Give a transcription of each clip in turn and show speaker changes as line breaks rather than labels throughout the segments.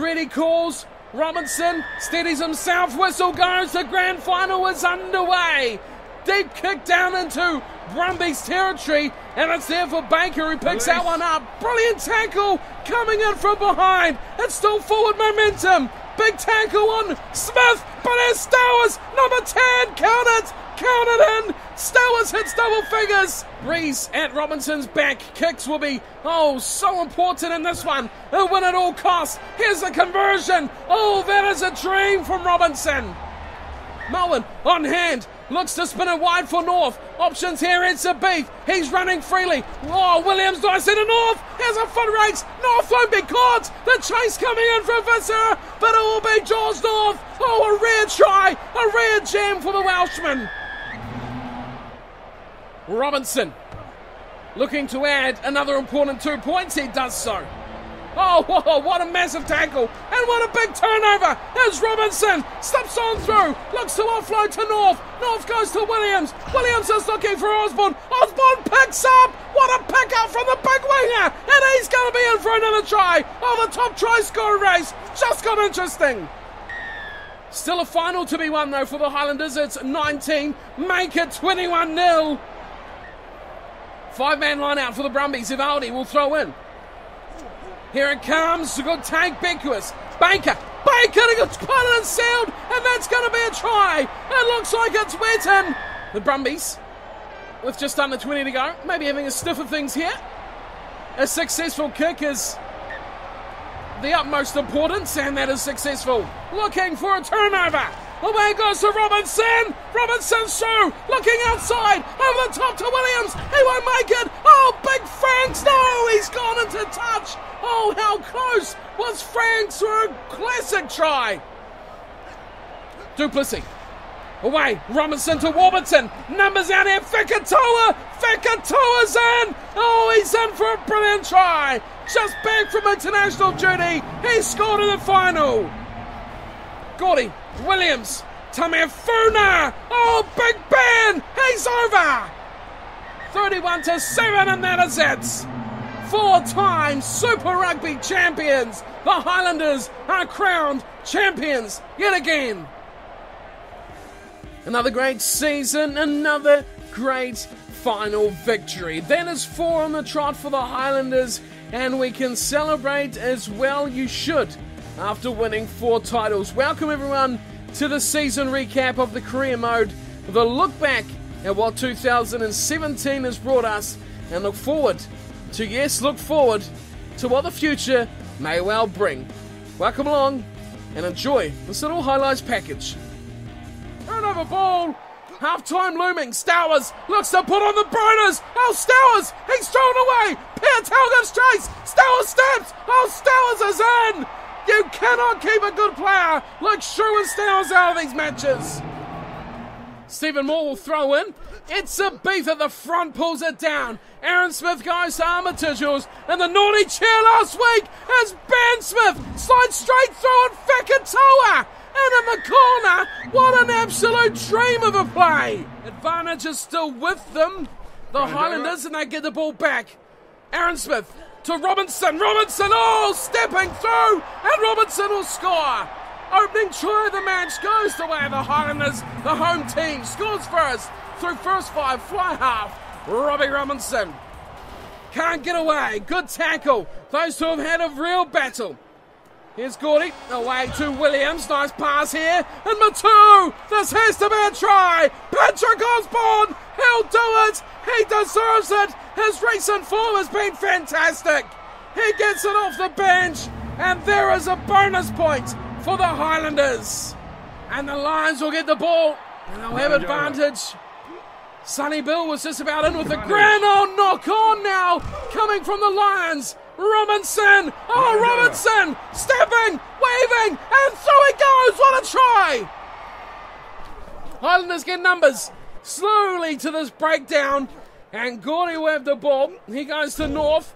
Ready calls. Robinson steadies himself. Whistle goes. The grand final is underway. Deep kick down into Brumby's territory, and it's there for Baker, who picks that one up. Brilliant tackle coming in from behind. It's still forward momentum. Big tackle on Smith, but there's Stowers, number 10, count it in. Stowers hits double figures. Rees at Robinson's back. Kicks will be, so important in this one. He'll win at all costs. Here's the conversion. That is a dream from Robinson. Mullen on hand. Looks to spin it wide for North. Options here, it's a beef. He's running freely. Williams nice into North. Here's a foot race. North won't be caught. The chase coming in from Visser, but it will be George North. A rare try. A rare jam for the Welshman. Robinson looking to add another important 2 points. He does so. What a massive tackle, and what a big turnover. Here's Robinson, slips on through, looks to offload to North. North goes to Williams. Williams is looking for Osborne. Osborne picks up. What a pick up from the big winger, and he's going to be in for another try. The top try scorer race just got interesting. Still a final to be won though for the Highlanders. It's 19, make it 21-0. 5-man line out for the Brumbies. Ivaldi will throw in. Here it comes, a good take, Beckwith. Baker, he gets put and sealed, and that's going to be a try. It looks like it's Wetton. The Brumbies, with just under 20 to go, maybe having a sniff of things here. A successful kick is the utmost importance, and that is successful. Looking for a turnover. Away goes to Robinson. Robinson through, looking outside, over the top to Williams. He won't make it. Big Franks. No, he's gone into touch. How close was Franks for a classic try. Duplessis. Away, Robinson to Warburton. Numbers out here, Fekatoa. Fekatoa's in. He's in for a brilliant try. Just back from international duty. He scored in the final. Gordy, Williams, Tamefuna. Big Ben. He's over. 31-7, and that is it. 4-time Super Rugby champions. The Highlanders are crowned champions yet again. Another great season, another great final victory. That is 4 on the trot for the Highlanders, and we can celebrate as well. You should, after winning 4 titles. Welcome everyone to the season recap of the career mode, with a look back at what 2017 has brought us, and look forward to what the future may well bring. Welcome along and enjoy this little highlights package. Turnover ball, half-time looming. Stowers looks to put on the burners. Stowers, he's thrown away. Piatel gives chase. Stowers steps. Stowers is in. You cannot keep a good player like Shrew and Stowers out of these matches. Stephen Moore will throw in. It's a beef at the front, pulls it down. Aaron Smith goes to Armitage's, and the naughty chair last week is Ben Smith. Slides straight through and Fekatoa. And in the corner, what an absolute dream of a play. Advantage is still with them, the Highlanders, and they get the ball back. Aaron Smith to Robinson. Robinson, stepping through, and Robinson will score. Opening try of the match goes the way of the Highlanders. The home team scores first through first 5, fly half. Robbie Robinson can't get away. Good tackle. Those two have had a real battle. Here's Gordy, away to Williams. Nice pass here. And Matu, this has to be a try. Patrick Osborne, he'll do it. He deserves it. His recent form has been fantastic. He gets it off the bench, and there is a bonus point for the Highlanders. And the Lions will get the ball, and they'll have advantage. Sonny Bill was just about in with the grand knock on now, coming from the Lions. Robinson, Robinson, stepping, waving, and through it goes. What a try! Highlanders get numbers slowly to this breakdown, and Gordy will have the ball. He goes to North,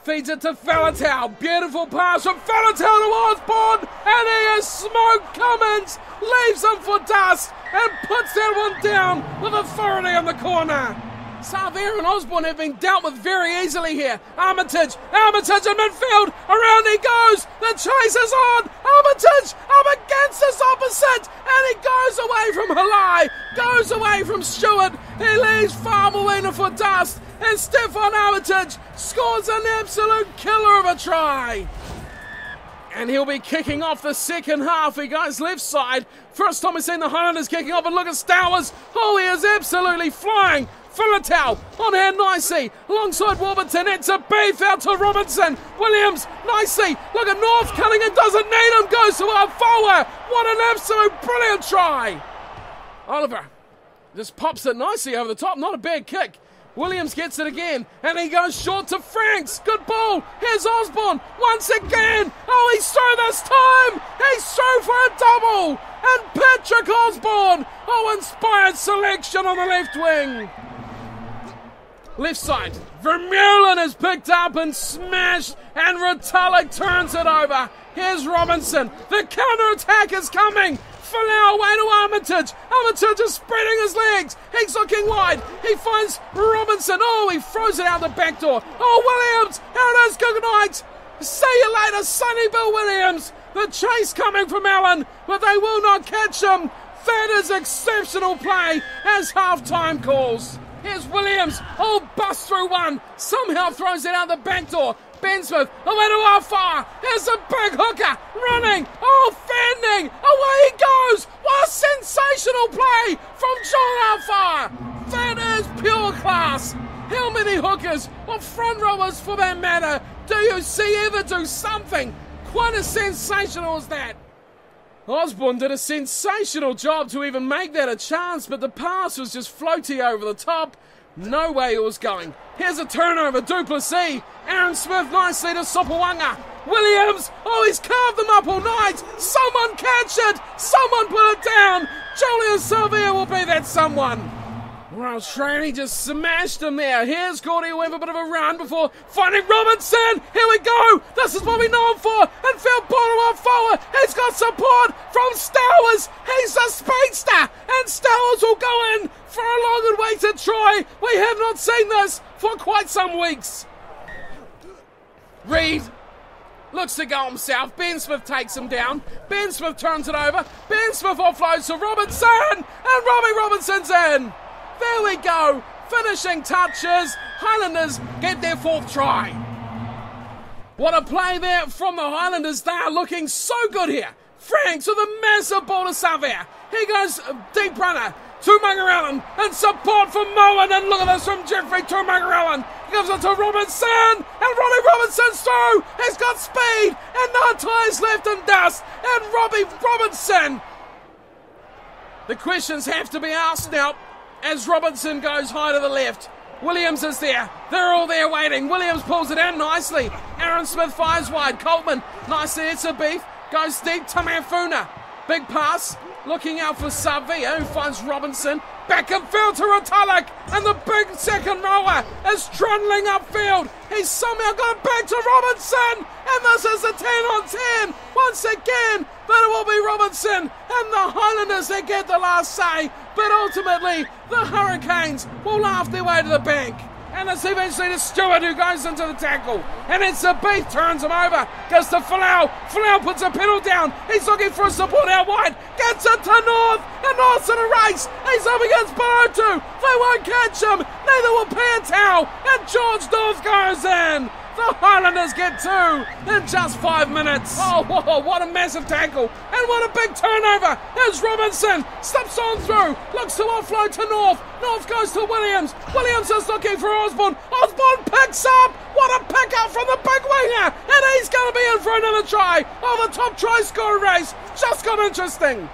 feeds it to Falatau. Beautiful pass from Falatau to Osborne, and he is smoked. Cummins leaves him for dust and puts that one down with authority in the corner. Xavier and Osborne have been dealt with very easily here. Armitage in midfield, around he goes, the chase is on, Armitage up against his opposite, and he goes away from Halai, goes away from Stewart, he leaves Farmelina for dust, and Stefan Armitage scores an absolute killer of a try. And he'll be kicking off the second half. He goes left side. First time we've seen the Highlanders kicking off, and look at Stowers. Oh, he is absolutely flying. Filatau on hand nicely alongside Warburton. It's a beef out to Robinson. Williams nicely. Look at North cutting and doesn't need him. Goes to our forward. What an absolute brilliant try. Oliver just pops it nicely over the top. Not a bad kick. Williams gets it again, and he goes short to Franks. Good ball. Here's Osborne once again. Oh, he's through this time. He's through for a double. And Patrick Osborne. Oh, inspired selection on the left wing. Left side. Vermeulen is picked up and smashed, and Retallick turns it over. Here's Robinson. The counter-attack is coming. Folau away to Armitage. Armitage is spreading his legs. He's looking wide. He finds Robinson. Oh, he throws it out the back door. Oh, Williams. How it is. Good night. See you later, Sonny Bill Williams. The chase coming from Allen, but they will not catch him. That is exceptional play as half-time calls. Here's Williams. Oh, bust through one. Somehow throws it out the back door. Ben Smith, away to Alfar. Here's a big hooker, running. Oh, fending. Away he goes. What a sensational play from John Alfar. That is pure class. How many hookers, or front rowers for that matter, do you see ever do something quite as sensational as that? Osborne did a sensational job to even make that a chance, but the pass was just floaty over the top. No way it was going. Here's a turnover, Duplessis. Aaron Smith nicely to Sopawanga. Williams, oh, he's carved them up all night. Someone catch it. Someone put it down. Julian Silvia will be that someone. Well, Shraney just smashed him there. Here's Gordy who went for a bit of a run before finding Robinson. Here we go. This is what we know him for. And Phil Bottle forward. He's got support from Stowers. He's a speedster. And Stowers will go in for a long and waited try. We have not seen this for quite some weeks. Reed looks to go himself. Ben Smith takes him down. Ben Smith turns it over. Ben Smith offloads to Robinson. And Robbie Robinson's in. There we go, finishing touches. Highlanders get their fourth try. What a play there from the Highlanders. They are looking so good here. Franks with a massive ball to Xavier. He goes deep runner to Mangarellan and support from Moen. And look at this from Jeffrey to Mangarellan. He gives it to Robinson, and Robbie Robinson's through. He's got speed and no tyres left in dust. And Robbie Robinson. The questions have to be asked now. As Robinson goes high to the left, Williams is there. They're all there waiting. Williams pulls it in nicely. Aaron Smith fires wide. Coltman, nicely, it's a beef. Goes deep to Manfuna. Big pass. Looking out for Savia, who finds Robinson. Back and field to Retallick. And the big second rower is trundling upfield. He's somehow got it back to Robinson. And this is a 10-on-10. Once again, but it will be Robinson and the Highlanders that get the last say. But ultimately, the Hurricanes will laugh their way to the bank. And it's eventually to Stewart who goes into the tackle. And it's a beef, turns him over. Goes to Folau. Folau puts a pedal down. He's looking for a support out wide. Gets it to North. And North's in a race. He's up against Barotu. They won't catch him. Neither will Pantau. And George North goes in. The Highlanders get two in just 5 minutes. Oh, what a massive tackle. And what a big turnover. Here's Robinson. Steps on through. Looks to offload to North. North goes to Williams. Williams is looking for Osborne. Osborne picks up. What a pick up from the big winger. And he's going to be in for another try. Oh, the top try scorer race just got interesting.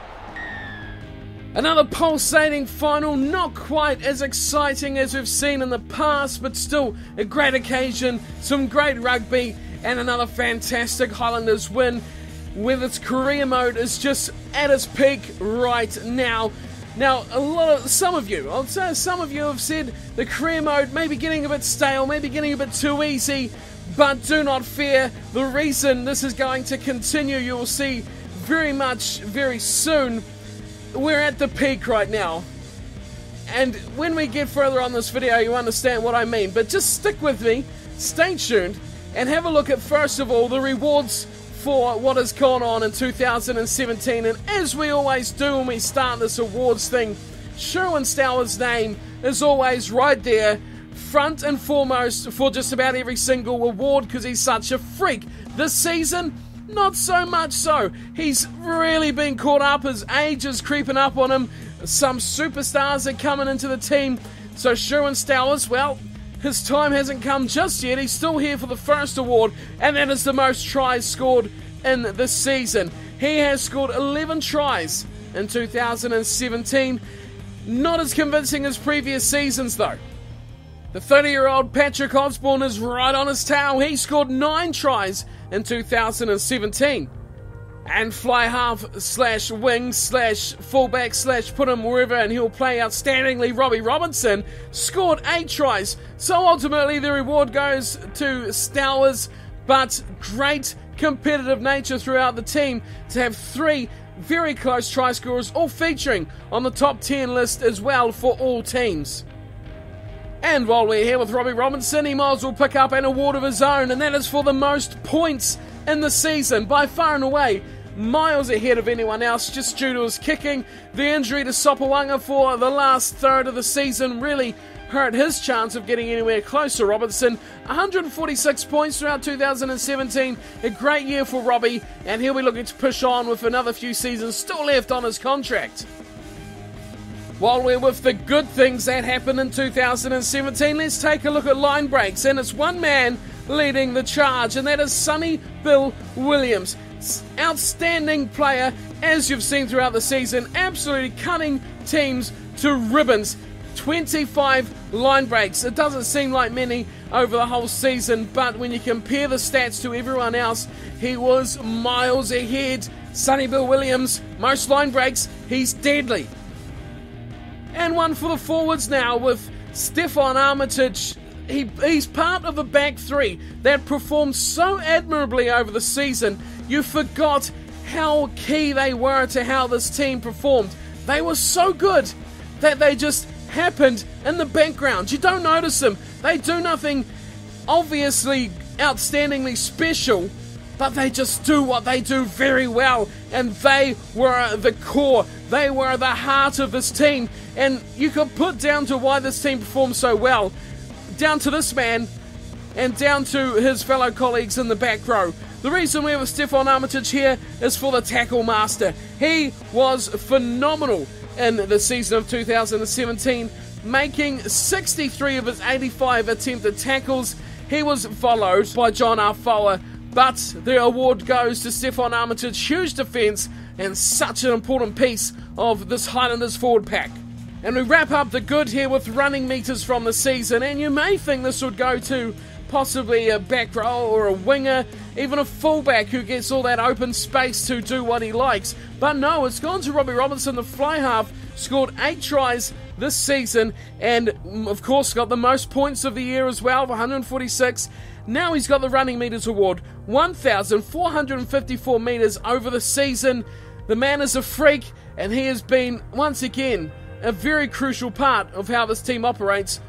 Another pulsating final, not quite as exciting as we've seen in the past, but still a great occasion, some great rugby, and another fantastic Highlanders win, with its career mode is just at its peak right now. Now, some of you have said the career mode may be getting a bit stale, maybe getting a bit too easy, but do not fear. The reason this is going to continue, you will see very soon. We're at the peak right now. And when we get further on this video, you understand what I mean. But just stick with me, stay tuned, and have a look at, first of all, the rewards for what has gone on in 2017. And as we always do when we start this awards thing, Sherwin Stour's name is always right there, front and foremost for just about every single award, because he's such a freak. This season, not so much so. He's really been caught up. His age is creeping up on him. Some superstars are coming into the team. So Sherwin Stour's, well, his time hasn't come just yet. He's still here for the first award, and that is the most tries scored in this season. He has scored 11 tries in 2017. Not as convincing as previous seasons, though. The 30-year-old Patrick Osborne is right on his tail. He scored 9 tries in 2017. And fly half slash wing slash fullback slash put him wherever and he'll play outstandingly, Robbie Robinson scored 8 tries. So ultimately the reward goes to Stour's, but great competitive nature throughout the team to have 3 very close try scorers, all featuring on the top 10 list as well for all teams. And while we're here with Robbie Robinson, he might as well pick up an award of his own, and that is for the most points in the season, by far and away, miles ahead of anyone else, just due to his kicking. The injury to Sopawanga for the last third of the season really hurt his chance of getting anywhere close to Robinson. 146 points throughout 2017, a great year for Robbie, and he'll be looking to push on with another few seasons still left on his contract. While we're with the good things that happened in 2017, let's take a look at line breaks, and it's one man leading the charge, and that is Sonny Bill Williams. Outstanding player, as you've seen throughout the season, absolutely cutting teams to ribbons. 25 line breaks. It doesn't seem like many over the whole season, but when you compare the stats to everyone else, he was miles ahead. Sonny Bill Williams, most line breaks, he's deadly. And one for the forwards now with Stefan Armitage. He's part of the back 3 that performed so admirably over the season. You forgot how key they were to how this team performed. They were so good that they just happened in the background. You don't notice them. They do nothing obviously outstandingly special, but they just do what they do very well, and they were the core. They were the heart of this team, and you could put down to why this team performed so well, down to this man and down to his fellow colleagues in the back row. The reason we have Stefan Armitage here is for the tackle master. He was phenomenal in the season of 2017, making 63 of his 85 attempted tackles. He was followed by John Afoa, but the award goes to Stefan Armitage. Huge defence and such an important piece of this Highlanders forward pack. And we wrap up the good here with running meters from the season, and you may think this would go to possibly a back row or a winger, even a fullback who gets all that open space to do what he likes. But no, it's gone to Robbie Robinson, the fly half, scored 8 tries this season, and of course got the most points of the year as well, 146. Now he's got the running meters award, 1,454 meters over the season. The man is a freak, and he has been, once again, a very crucial part of how this team operates.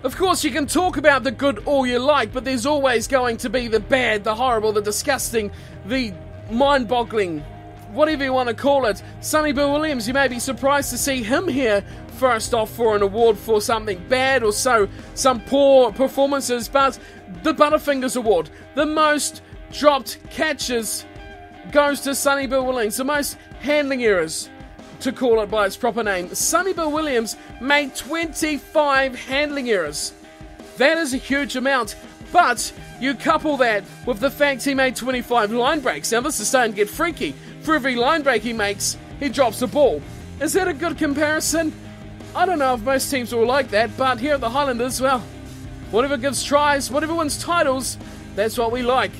Of course, you can talk about the good all you like, but there's always going to be the bad, the horrible, the disgusting, the mind-boggling, whatever you want to call it. Sonny Bill Williams, you may be surprised to see him here first off for an award for something bad or so, some poor performances, but the Butterfingers Award, the most dropped catches, goes to Sonny Bill Williams, the most handling errors, to call it by its proper name. Sonny Bill Williams made 25 handling errors. That is a huge amount, but you couple that with the fact he made 25 line breaks. Now this is starting to get freaky. For every line break he makes, he drops the ball. Is that a good comparison? I don't know if most teams will like that, but here at the Highlanders, well, whatever gives tries, whatever wins titles, that's what we like.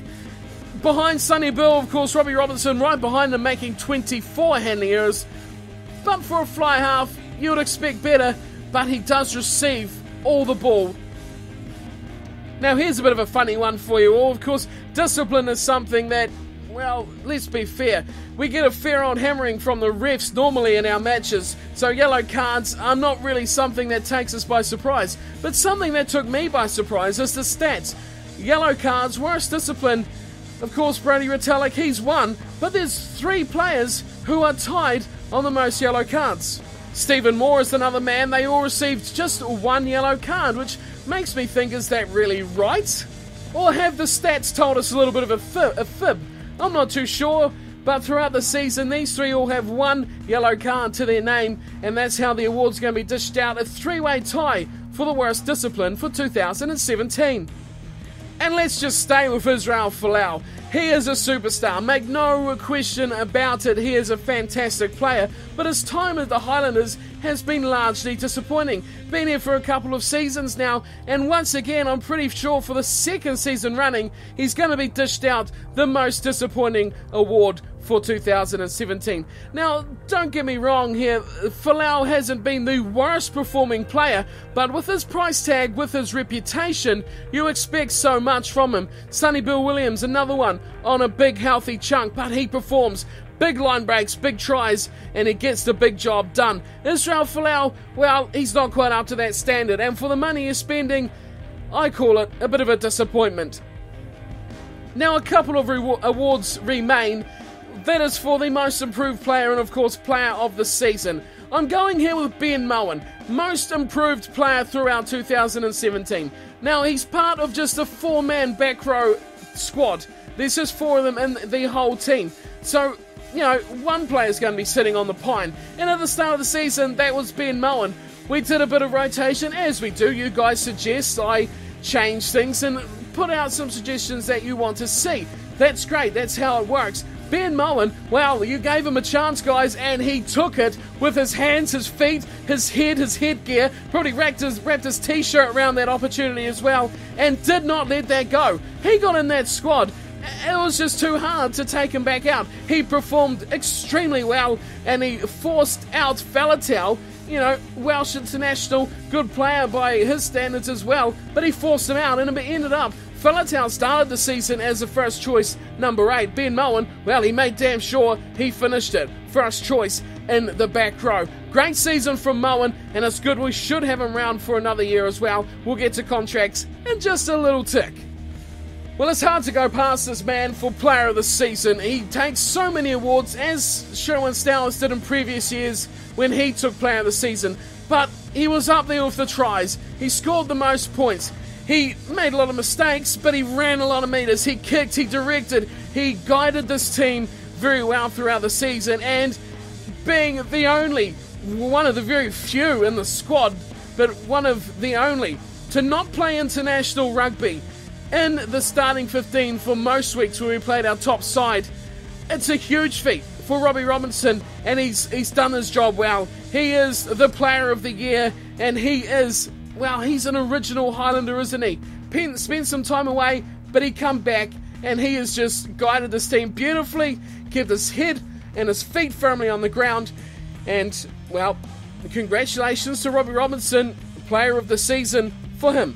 Behind Sonny Bill, of course, Robbie Robinson right behind him, making 24 handling errors. But for a fly half, you would expect better, but he does receive all the ball. Now here's a bit of a funny one for you all. Of course, discipline is something that well, let's be fair. We get a fair old hammering from the refs normally in our matches, so yellow cards are not really something that takes us by surprise. But something that took me by surprise is the stats. Yellow cards, worst discipline. Of course, Brody Retallick, he's one, but there's 3 players who are tied on the most yellow cards. Stephen Moore is another man. They all received just 1 yellow card, which makes me think, is that really right? Or have the stats told us a little bit of a fib? I'm not too sure, but throughout the season, these 3 all have 1 yellow card to their name, and that's how the award's going to be dished out. A 3-way tie for the worst discipline for 2017. And let's just stay with Israel Folau. He is a superstar, make no question about it. He is a fantastic player, but his time at the Highlanders has been largely disappointing. Been here for a couple of seasons now, and once again, I'm pretty sure for the 2nd season running, he's going to be dished out the most disappointing award for 2017. Now, don't get me wrong here, Folau hasn't been the worst performing player, but with his price tag, with his reputation, you expect so much from him. Sonny Bill Williams, another one, on a big healthy chunk, but he performs. Big line breaks, big tries, and he gets the big job done. Israel Folau, well, he's not quite up to that standard, and for the money he's spending, I call it a bit of a disappointment. Now, a couple of awards remain. That is for the most improved player and, of course, player of the season. I'm going here with Ben Mowen, most improved player throughout 2017. Now, he's part of just a 4-man back row squad. There's just 4 of them in the whole team. So, you know, one player's going to be sitting on the pine. And at the start of the season, that was Ben Mowen. We did a bit of rotation, as we do. You guys suggest I change things and put out some suggestions that you want to see. That's great. That's how it works. Ben Mowen, well, you gave him a chance, guys, and he took it with his hands, his feet, his head, his headgear. Probably wrapped his t-shirt around that opportunity as well, and did not let that go. He got in that squad. It was just too hard to take him back out. He performed extremely well, and he forced out Faletau, you know, Welsh international, good player by his standards as well, but he forced him out, and it ended up Faletau started the season as a first choice number 8. Ben Mowen, well, he made damn sure he finished it. First choice in the back row. Great season from Mowen, and it's good we should have him around for another year as well. We'll get to contracts in just a little tick. Well, it's hard to go past this man for player of the season. He takes so many awards, as Sherwin Stowers did in previous years when he took player of the season. But he was up there with the tries. He scored the most points. He made a lot of mistakes, but he ran a lot of meters. He kicked, he directed, he guided this team very well throughout the season, and being the only, one of the very few in the squad, but one of the only, to not play international rugby in the starting 15 for most weeks when we played our top side. It's a huge feat for Robbie Robinson, and he's done his job well. He is the player of the year, and he is, well, he's an original Highlander, isn't he? Spent some time away, but he come back, and he has just guided this team beautifully, kept his head and his feet firmly on the ground, and, well, congratulations to Robbie Robinson, player of the season for him.